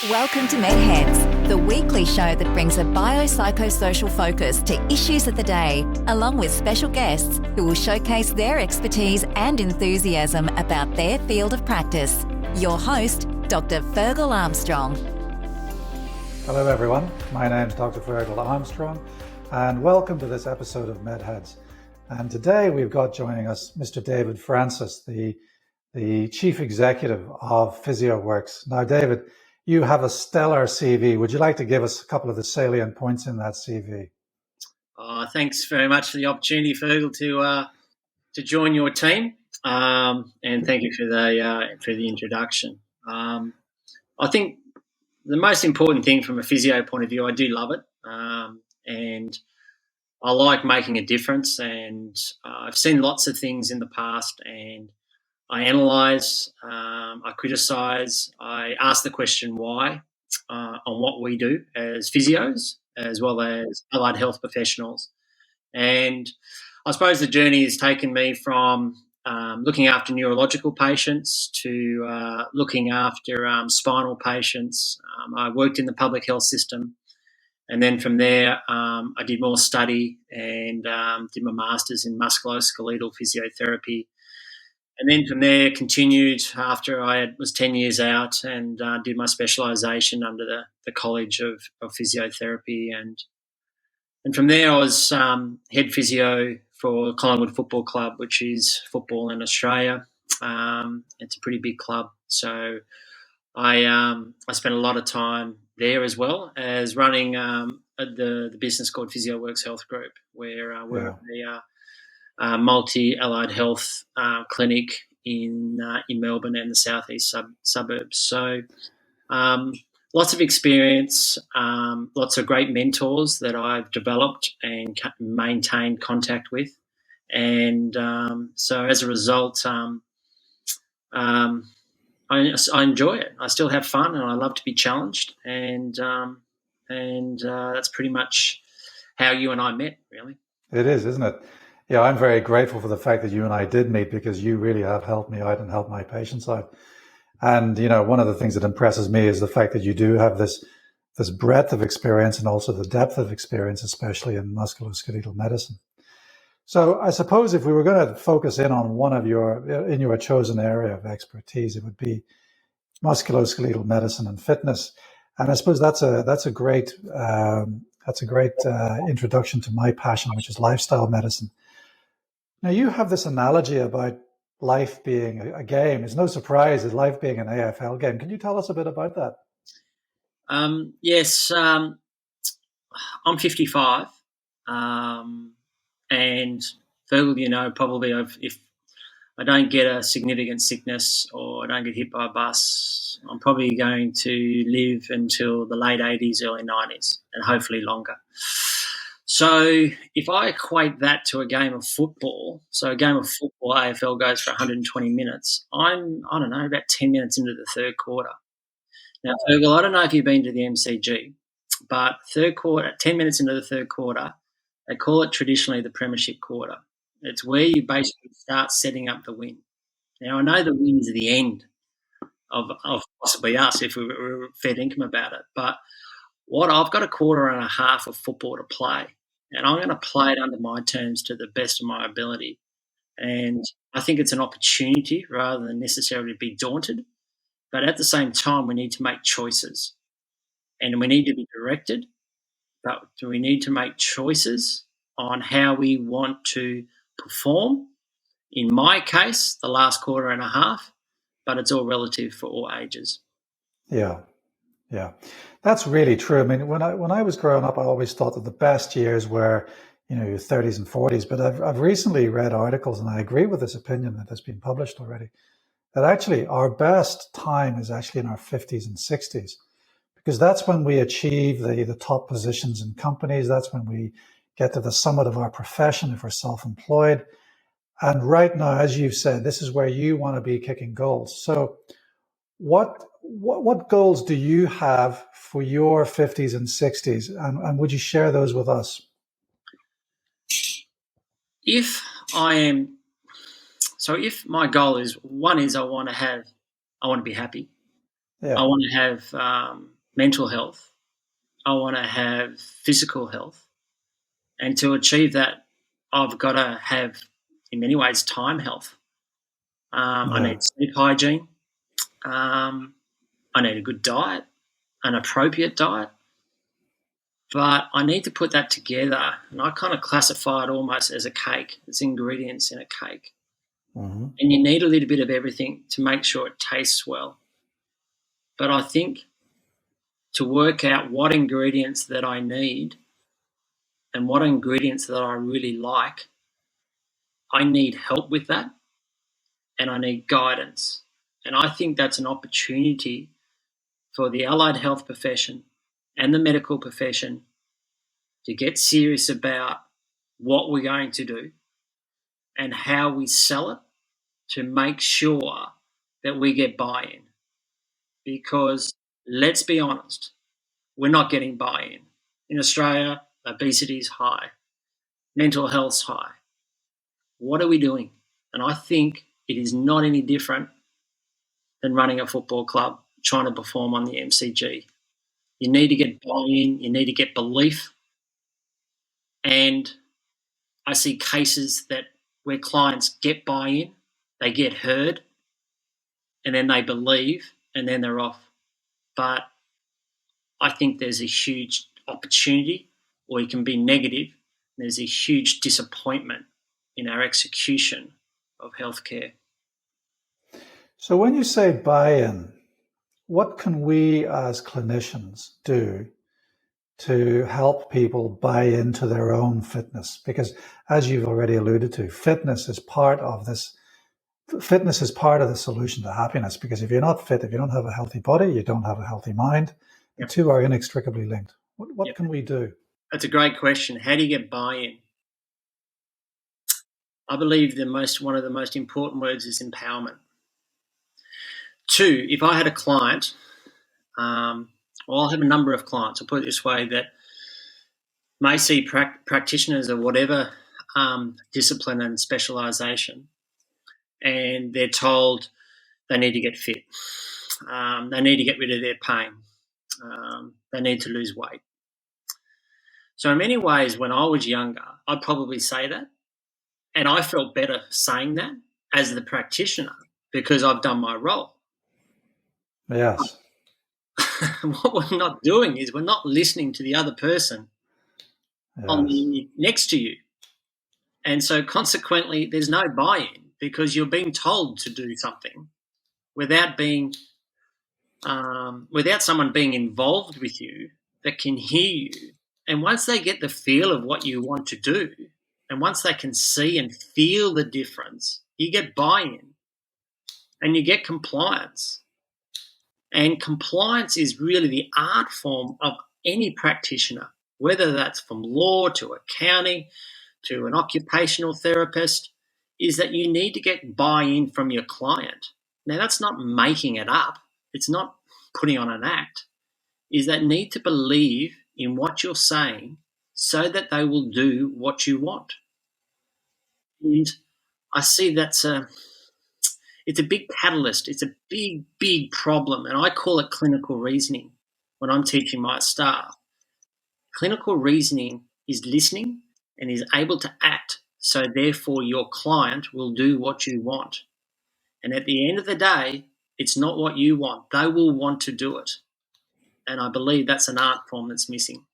Welcome to MedHeads, the weekly show that brings a biopsychosocial focus to issues of the day, along with special guests who will showcase their expertise and enthusiasm about their field of practice. Your host, Dr. Fergal Armstrong. Hello everyone, my name is Dr. Fergal Armstrong and welcome to this episode of MedHeads. And today we've got joining us Mr. David Francis, the Chief Executive of PhysioWorks. Now David, you have a stellar CV. Would you like to give us a couple of the salient points in that CV? Thanks very much for the opportunity, Fergal, to join your team, and thank you for the introduction. I think the most important thing from a physio point of view, I do love it, and I like making a difference. And I've seen lots of things in the past, and I analyse, I criticise, I ask the question why on what we do as physios, as well as allied health professionals. And I suppose the journey has taken me from looking after neurological patients to looking after spinal patients. I worked in the public health system. And then from there, I did more study and did my master's in musculoskeletal physiotherapy. And then from there, continued after I was 10 years out and did my specialisation under the College of Physiotherapy. And from there, I was head physio for Collingwood Football Club, which is football in Australia. It's a pretty big club. So I spent a lot of time there, as well as running the business called PhysioWorks Health Group, where we're multi-allied health clinic in Melbourne and the southeast suburbs. So lots of experience, lots of great mentors that I've developed and maintained contact with. And so as a result, I enjoy it. I still have fun and I love to be challenged. And that's pretty much how you and I met, really. It is, isn't it? Yeah, I'm very grateful for the fact that you and I did meet because you really have helped me out and helped my patients out. And, you know, one of the things that impresses me is the fact that you do have this breadth of experience and also the depth of experience, especially in musculoskeletal medicine. So I suppose if we were going to focus in on one of your chosen area of expertise, it would be musculoskeletal medicine and fitness. And I suppose that's a great introduction to my passion, which is lifestyle medicine. Now, you have this analogy about life being a game. It's no surprise that life being an AFL game. Can you tell us a bit about that? Yes, I'm 55, and Fergal, you know, probably if I don't get a significant sickness or I don't get hit by a bus, I'm probably going to live until the late 80s, early 90s, and hopefully longer. So if I equate that to a game of football, so a game of football, AFL goes for 120 minutes. I don't know, about 10 minutes into the third quarter. Now, Fergal, I don't know if you've been to the MCG, but third quarter, 10 minutes into the third quarter, they call it traditionally the premiership quarter. It's where you basically start setting up the win. Now, I know the win's the end of possibly us if we were fair income about it, but I've got a quarter and a half of football to play, and I'm going to play it under my terms to the best of my ability. And I think it's an opportunity rather than necessarily be daunted. But at the same time, we need to make choices, and we need to be directed, but we need to make choices on how we want to perform. In my case, the last quarter and a half, but it's all relative for all ages. Yeah. That's really true. I mean, when I was growing up, I always thought that the best years were, you know, your 30s and 40s. But I've recently read articles, and I agree with this opinion that has been published already, that actually our best time is actually in our 50s and 60s, because that's when we achieve the top positions in companies. That's when we get to the summit of our profession if we're self-employed. And right now, as you've said, this is where you want to be kicking goals. So what goals do you have for your 50s and 60s? And would you share those with us? If my goal is, one is I want to be happy. I Yeah. want to have mental health. I want to have physical health. And to achieve that, I've got to have, in many ways, time health. I Yeah. need sleep hygiene. Um, I need a good diet, an appropriate diet. But I need to put that together, and I kind of classify it almost as a cake. It's ingredients in a cake. Hmm. And you need a little bit of everything to make sure it tastes well. But I think to work out what ingredients that I need and what ingredients that I really like, I need help with that and I need guidance. And I think that's an opportunity for the allied health profession and the medical profession to get serious about what we're going to do and how we sell it to make sure that we get buy-in. Because let's be honest, we're not getting buy-in. In Australia, obesity is high, mental health's high. What are we doing? And I think it is not any different than running a football club, trying to perform on the MCG. You need to get buy-in, you need to get belief. And I see cases that where clients get buy-in, they get heard, and then they believe, and then they're off. But I think there's a huge opportunity, or it can be negative. There's a huge disappointment in our execution of healthcare. So when you say buy-in, what can we as clinicians do to help people buy into their own fitness? Because as you've already alluded to, fitness is part of this. Fitness is part of the solution to happiness, because if you're not fit, if you don't have a healthy body, you don't have a healthy mind. The Yep. two are inextricably linked. What Yep. can we do? That's a great question. How do you get buy-in? I believe one of the most important words is empowerment. Two, if I had a client, I'll have a number of clients, I'll put it this way, that may see practitioners of whatever discipline and specialisation, and they're told they need to get fit. They need to get rid of their pain. They need to lose weight. So in many ways, when I was younger, I'd probably say that. And I felt better saying that as the practitioner because I've done my role. Yes. What we're not doing is we're not listening to the other person on Yes. the next to you. And so consequently, there's no buy-in because you're being told to do something without without someone being involved with you that can hear you. And once they get the feel of what you want to do, and once they can see and feel the difference, you get buy-in and you get compliance. And compliance is really the art form of any practitioner, whether that's from law to accounting to an occupational therapist, is that you need to get buy-in from your client. Now, that's not making it up. It's not putting on an act. Is that need to believe in what you're saying so that they will do what you want. And I see it's a big catalyst. It's a big, big problem. And I call it clinical reasoning when I'm teaching my staff. Clinical reasoning is listening and is able to act. So therefore your client will do what you want. And at the end of the day, it's not what you want. They will want to do it. And I believe that's an art form that's missing.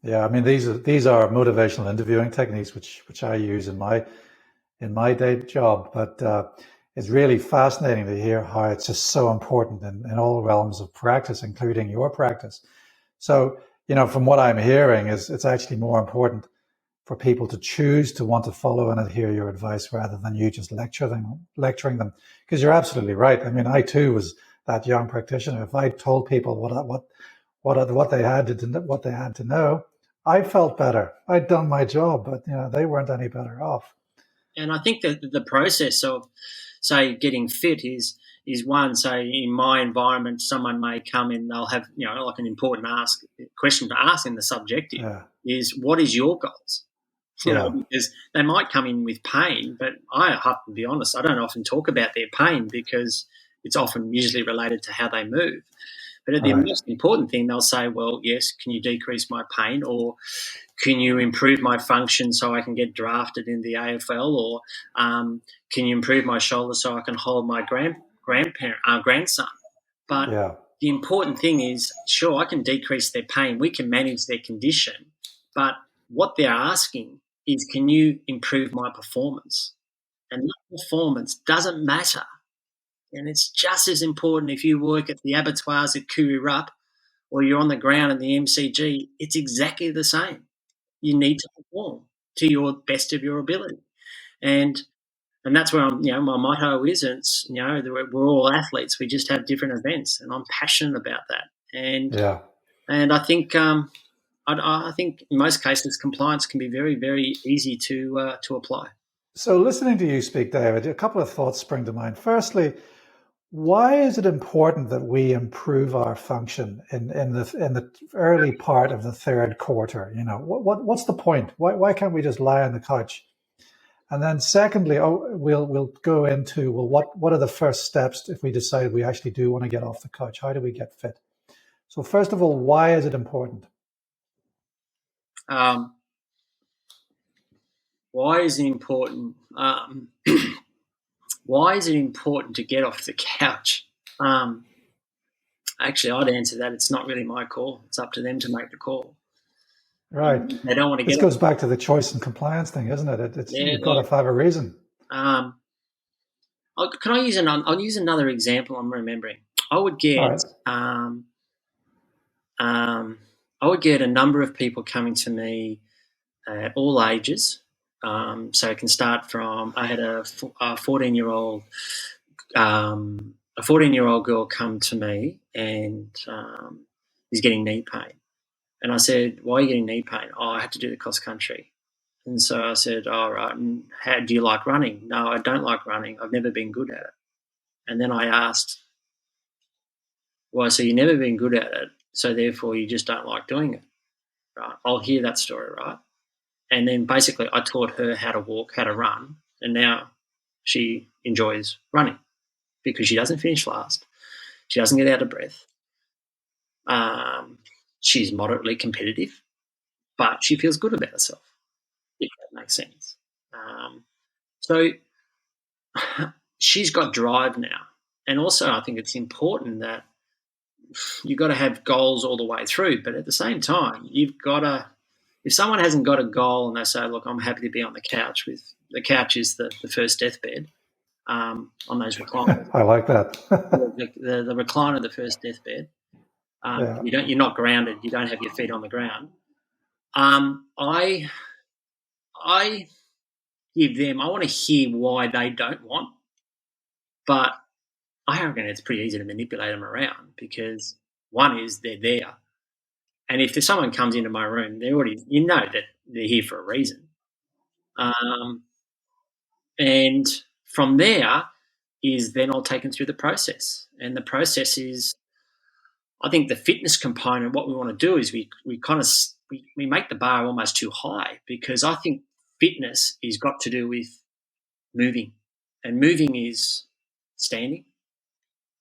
Yeah. I mean, these are motivational interviewing techniques which I use in my day job, but it's really fascinating to hear how it's just so important in all realms of practice, including your practice. So, from what I'm hearing, is it's actually more important for people to choose to want to follow and adhere your advice rather than you just lecturing them. Because you're absolutely right. I mean, I too was that young practitioner. If I told people what they had to know, I felt better. I'd done my job, but they weren't any better off. And I think that the process of, say, getting fit is one. Say, in my environment, someone may come in, they'll have, like an important question to ask in the subjective Yeah, is, what is your goals? yeah, Because they might come in with pain, but I have to be honest, I don't often talk about their pain because it's often usually related to how they move. But the Right. most important thing, they'll say, well, yes, can you decrease my pain, or can you improve my function so I can get drafted in the AFL, or can you improve my shoulder so I can hold my grandson? But Yeah. the important thing is, sure, I can decrease their pain. We can manage their condition. But what they're asking is, can you improve my performance? And that performance doesn't matter. And it's just as important if you work at the abattoirs at Kuru or you're on the ground in the MCG. It's exactly the same. You need to perform to your best of your ability. And that's where my motto is, it's, we're all athletes. We just have different events, and I'm passionate about that. Yeah. And I think I think in most cases compliance can be very, very easy to apply. So listening to you speak, David, a couple of thoughts spring to mind. Firstly, why is it important that we improve our function in the early part of the third quarter? What's the point? Why can't we just lie on the couch? And then secondly, we'll go into, well, what are the first steps if we decide we actually do want to get off the couch? How do we get fit? So first of all, why is it important? Why is it important? Why is it important to get off the couch? Actually, I'd answer that. It's not really my call. It's up to them to make the call. Right. They don't want to get. This goes back to the choice and compliance thing, isn't it? You've got to have a reason. Can I use I'll use another example. I'm remembering. I would get a number of people coming to me at all ages. So it can start from, I had a 14-year-old girl come to me, and he's getting knee pain. And I said, why are you getting knee pain? Oh, I had to do the cross country. And so I said, all right, and how do you like running? No, I don't like running. I've never been good at it. And then I asked, well, so you've never been good at it, so therefore you just don't like doing it, right? I'll hear that story, right? And then basically I taught her how to walk, how to run, and now she enjoys running because she doesn't finish last. She doesn't get out of breath. She's moderately competitive, but she feels good about herself, if that makes sense. So she's got drive now. And also I think it's important that you've got to have goals all the way through, but at the same time, you've got to, if someone hasn't got a goal and they say, look, I'm happy to be on the couch, with the couch is the first deathbed, on those recliners. I like that. the recliner, the first deathbed. You're not grounded. You don't have your feet on the ground. I give them, I want to hear why they don't want, but I reckon it's pretty easy to manipulate them around, because one is they're there. And if someone comes into my room, that they're here for a reason. And from there is then I'll take them through the process. And the process is, I think the fitness component, what we want to do is we make the bar almost too high, because I think fitness is got to do with moving. And moving is standing,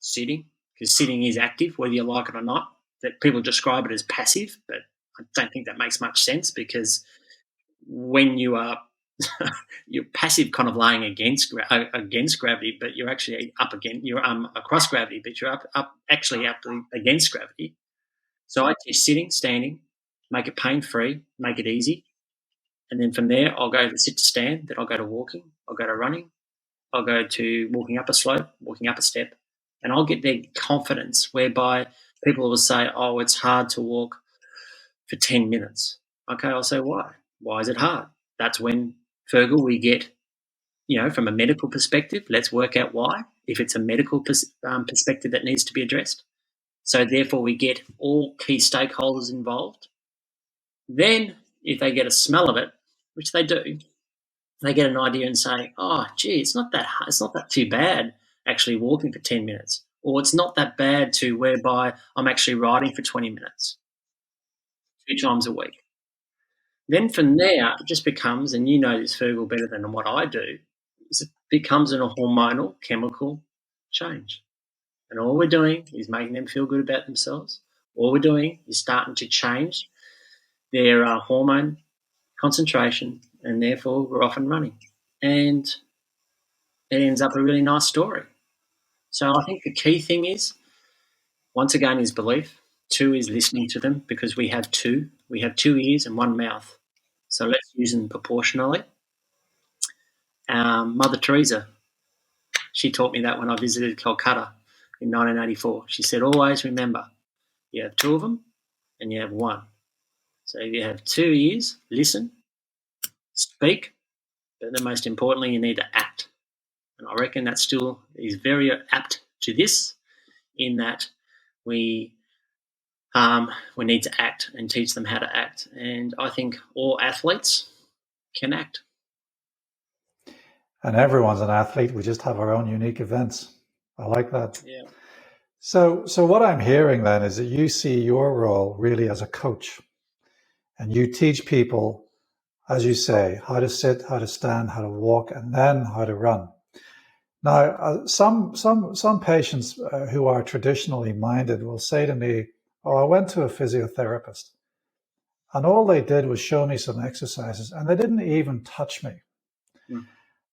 sitting, because sitting is active, whether you like it or not. That people describe it as passive, but I don't think that makes much sense, because when you are you're passive, kind of laying against gravity, but you're actually up against, you're across gravity, but you're up against gravity. So I teach sitting, standing, make it pain free, make it easy, and then from there I'll go to sit to stand, then I'll go to walking, I'll go to running, I'll go to walking up a slope, walking up a step, and I'll get their confidence, whereby people will say, oh, it's hard to walk for 10 minutes. Okay, I'll say, why? Why is it hard? That's when, Fergal, we get, from a medical perspective, let's work out why, if it's a medical perspective that needs to be addressed. So therefore we get all key stakeholders involved. Then if they get a smell of it, which they do, they get an idea and say, oh, gee, it's not that too bad actually walking for 10 minutes, or it's not that bad to whereby I'm actually riding for 20 minutes 2 times a week. Then from there, it just becomes, and you know this, Fergal, better than what I do, is it becomes a hormonal chemical change. And all we're doing is making them feel good about themselves. All we're doing is starting to change their hormone concentration, and therefore we're off and running. And it ends up a really nice story. So I think the key thing is, once again, is belief. 2 is listening to them, because we have two. We have 2 ears and 1 mouth. So let's use them proportionally. Mother Teresa, she taught me that when I visited Calcutta in 1984. She said, always remember, you have 2 of them and you have 1. So if you have 2 ears, listen, speak, but then most importantly, you need to act. And I reckon that still is very apt to this, in that we need to act and teach them how to act. And I think all athletes can act. And everyone's an athlete. We just have our own unique events. I like that. Yeah. So what I'm hearing then is that you see your role really as a coach, and you teach people, as you say, how to sit, how to stand, how to walk, and then how to run. Now, some patients who are traditionally minded will say to me, "Oh, I went to a physiotherapist, and all they did was show me some exercises, and they didn't even touch me." Mm.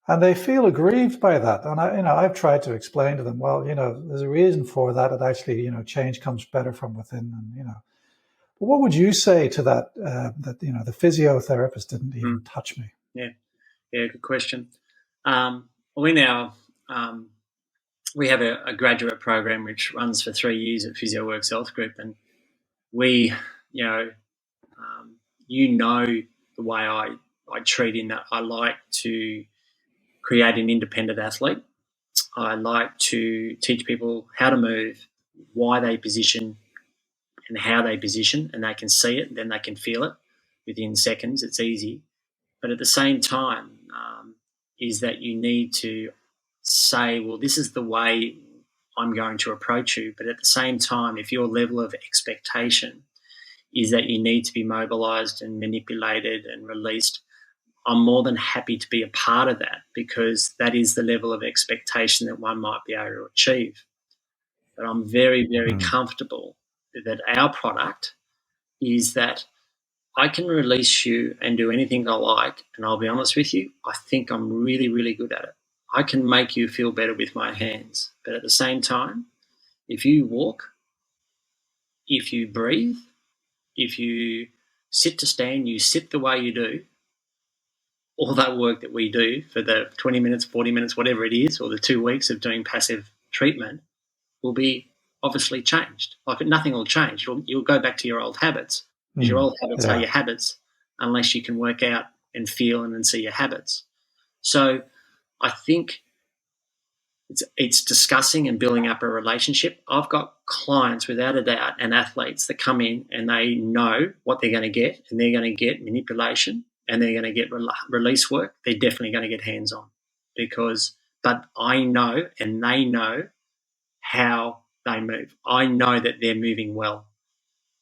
And they feel aggrieved by that. And I've tried to explain to them, well, there's a reason for that. It actually, change comes better from within. And, but what would you say to that, that, the physiotherapist didn't even touch me? Yeah, good question. We have a graduate program which runs for 3 years at PhysioWorks Health Group, and we, the way I treat, in that I like to create an independent athlete. I like to teach people how to move, why they position, and how they position, and they can see it, then they can feel it within seconds. It's easy. But at the same time, is that you need to say, well, this is the way I'm going to approach you. But at the same time, if your level of expectation is that you need to be mobilised and manipulated and released, I'm more than happy to be a part of that, because that is the level of expectation that one might be able to achieve. But I'm very, very comfortable that our product is that I can release you and do anything I like, and I'll be honest with you, I think I'm really, really good at it. I can make you feel better with my hands. But at the same time, if you walk, if you breathe, if you sit to stand, you sit the way you do, all that work that we do for the 20 minutes, 40 minutes, whatever it is, or the 2 weeks of doing passive treatment will be obviously changed. Like, nothing will change. You'll go back to your old habits, because your old habits are your habits, unless you can work out and feel and see your habits. So I think it's discussing and building up a relationship. I've got clients, without a doubt, and athletes that come in and they know what they're going to get, and they're going to get manipulation, and they're going to get release work. They're definitely going to get hands-on, but I know, and they know how they move. I know that they're moving well,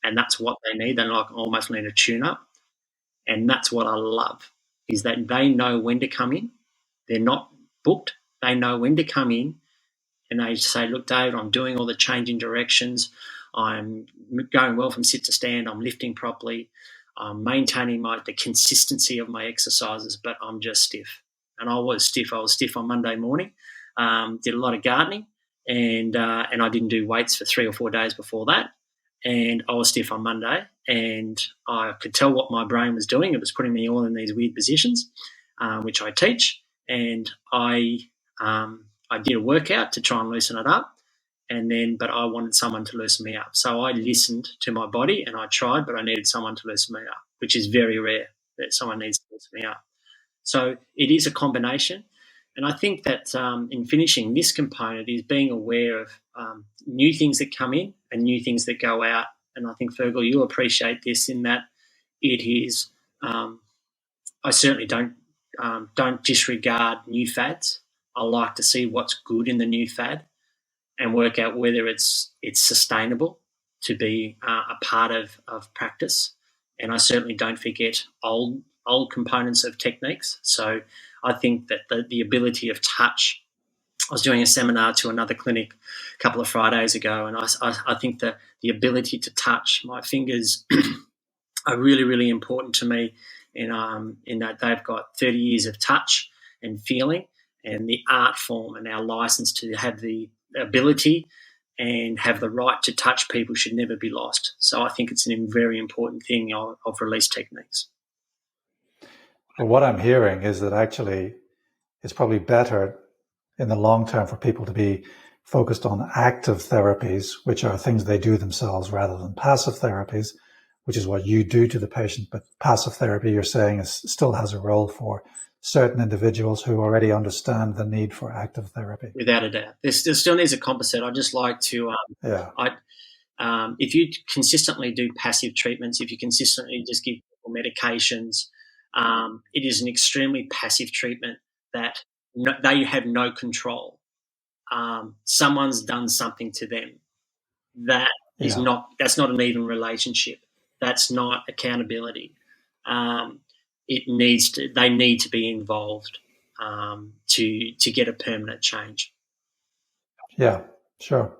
and that's what they need. They almost need a tune-up, and that's what I love, is that they know when to come in. They're not booked. They know when to come in, and they say, look, Dave, I'm doing all the changing directions. I'm going well from sit to stand. I'm lifting properly. I'm maintaining the consistency of my exercises, but I'm just stiff. And I was stiff. I was stiff on Monday morning. Did a lot of gardening, and I didn't do weights for 3 or 4 days before that. And I was stiff on Monday, and I could tell what my brain was doing. It was putting me all in these weird positions, which I teach. And I did a workout to try and loosen it up, but I wanted someone to loosen me up. So I listened to my body and I tried, but I needed someone to loosen me up, which is very rare that someone needs to loosen me up. So it is a combination. And I think that in finishing, this component is being aware of new things that come in and new things that go out. And I think, Fergal, you'll appreciate this, in that it is, I certainly don't disregard new fads. I like to see what's good in the new fad and work out whether it's sustainable to be a part of practice. And I certainly don't forget old components of techniques. So I think that the ability of touch was doing a seminar to another clinic a couple of Fridays ago, and I think that the ability to touch my fingers are really, really important to me in that they've got 30 years of touch and feeling, and the art form and our license to have the ability and have the right to touch people should never be lost. So I think it's a very important thing of release techniques. Well, what I'm hearing is that actually it's probably better in the long term for people to be focused on active therapies, which are things they do themselves, rather than passive therapies, which is what you do to the patient. But passive therapy, you're saying, still has a role for certain individuals who already understand the need for active therapy. Without a doubt. There still needs a composite. I just like to, if you consistently do passive treatments, if you consistently just give people medications, it is an extremely passive treatment that they have no control. Someone's done something to them. That is that's not an even relationship. That's not accountability. They need to be involved to get a permanent change. Yeah, sure.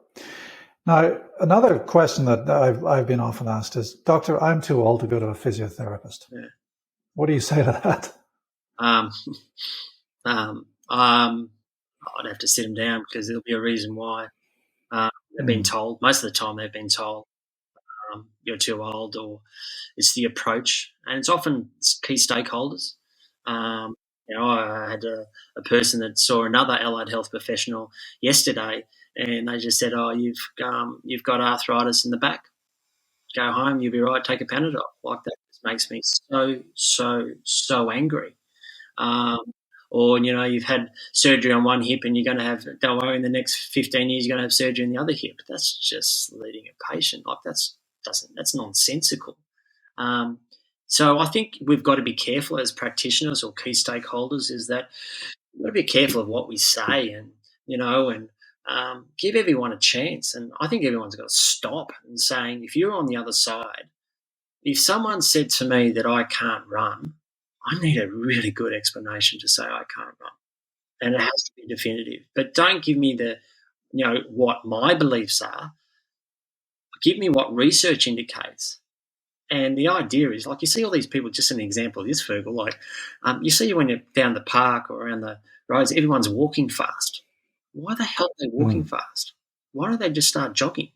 Now, another question that I've been often asked is, Doctor, I'm too old to go to a physiotherapist. Yeah. What do you say to that? I'd have to sit them down because there'll be a reason why. They've been told, most of the time they've been told, you're too old, or it's the approach, and it's often key stakeholders. I had a person that saw another allied health professional yesterday, and they just said, "Oh, you've got arthritis in the back. Go home, you'll be right. Take a Panadol." Like that just makes me so angry. Or you've had surgery on one hip, and you're going to have, don't worry, in the next 15 years you're going to have surgery on the other hip. That's just leading a patient. Like that's nonsensical. So I think we've got to be careful as practitioners or key stakeholders, is that we've got to be careful of what we say, and give everyone a chance. And I think everyone's got to stop and saying, if you're on the other side, if someone said to me that I can't run, I need a really good explanation to say I can't run. And it has to be definitive. But don't give me what my beliefs are. Give me what research indicates. And the idea is, like, you see all these people, just an example of this, Fergal, like you see when you're down the park or around the roads, everyone's walking fast. Why the hell are they walking fast? Why don't they just start jogging?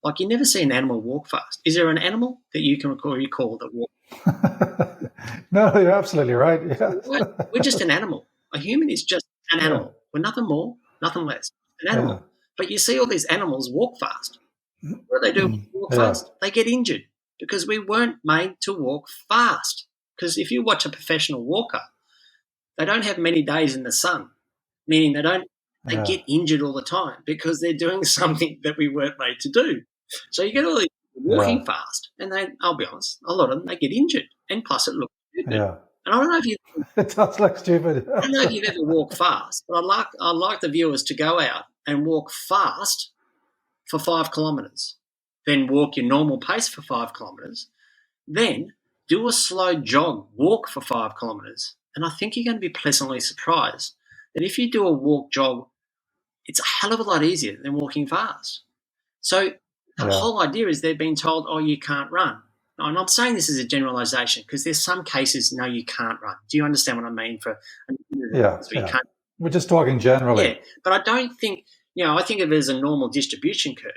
Like, you never see an animal walk fast. Is there an animal that you can recall that walks? No, you're absolutely right. Yeah. We're just an animal. A human is just an animal. Yeah. We're nothing more, nothing less. An animal. Yeah. But you see all these animals walk fast. What do they do? Walk fast. They get injured because we weren't made to walk fast. Because if you watch a professional walker, they don't have many days in the sun, meaning they get injured all the time because they're doing something that we weren't made to do. So you get all these walking fast, and I'll be honest, a lot of them, they get injured, and plus it looks stupid. Yeah. And I don't know if it does look stupid. I don't know if you've ever walked fast, but I'd like the viewers to go out and walk fast for 5 kilometres, then walk your normal pace for 5 kilometres, then do a slow jog, walk for 5 kilometres, and I think you're going to be pleasantly surprised that if you do a walk jog, it's a hell of a lot easier than walking fast. So the whole idea is they've been told, oh, you can't run. And I'm saying this as a generalisation because there's some cases, no, you can't run. Do you understand what I mean? We're just talking generally. Yeah, but I don't think, I think of it as a normal distribution curve.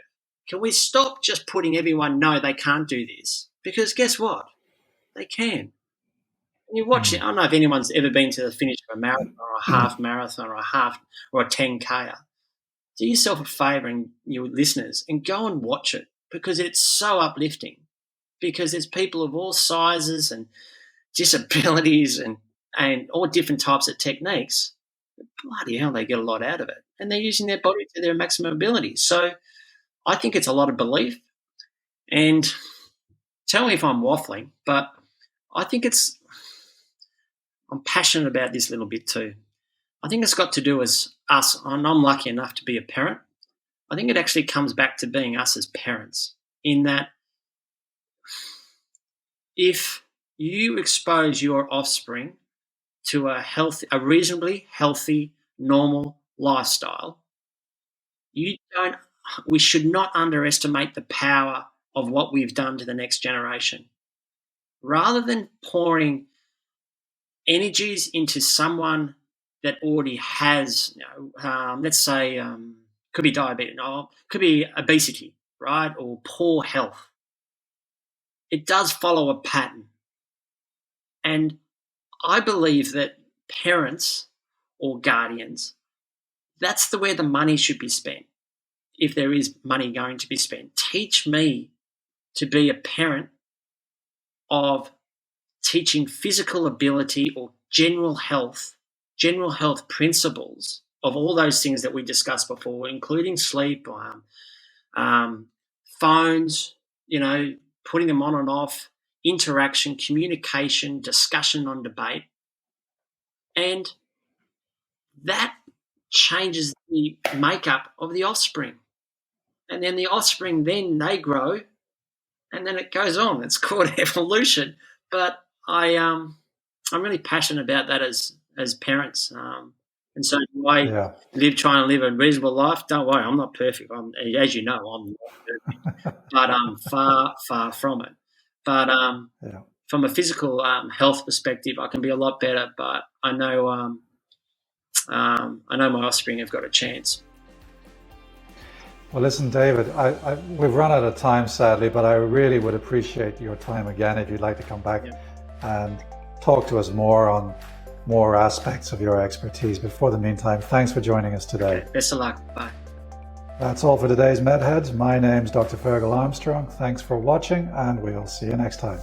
Can we stop just putting everyone, no, they can't do this? Because guess what? They can. And you watch it. I don't know if anyone's ever been to the finish of a marathon or a half marathon or a 10K. Do yourself a favour, and your listeners, and go and watch it because it's so uplifting. Because there's people of all sizes and disabilities and all different types of techniques. Bloody hell, they get a lot out of it. And they're using their body to their maximum ability. So I think it's a lot of belief. And tell me if I'm waffling, but I think I'm passionate about this a little bit too. I think it's got to do with us, and I'm lucky enough to be a parent. I think it actually comes back to being us as parents, in that if you expose your offspring to a reasonably healthy, normal lifestyle, we should not underestimate the power of what we've done to the next generation. Rather than pouring energies into someone that already has, let's say, could be diabetes, could be obesity, right, or poor health. It does follow a pattern. And I believe that parents or guardians, that's where the money should be spent. If there is money going to be spent, teach me to be a parent of teaching physical ability or general health principles of all those things that we discussed before, including sleep, phones, putting them on and off, interaction, communication, discussion on debate. And that changes the makeup of the offspring. And then the offspring, then they grow, and then it goes on. It's called evolution. But I'm really passionate about that as parents. And so do I trying to live a reasonable life? Don't worry, I'm not perfect. As you know, I'm not perfect. But I'm far, far from it. But from a physical health perspective, I can be a lot better. But I know my offspring have got a chance. Well, listen, David, we've run out of time, sadly, but I really would appreciate your time again if you'd like to come back and talk to us more on more aspects of your expertise. But for the meantime, thanks for joining us today. Okay, best of luck. Bye. That's all for today's MedHeads. My name's Dr. Fergal Armstrong. Thanks for watching, and we'll see you next time.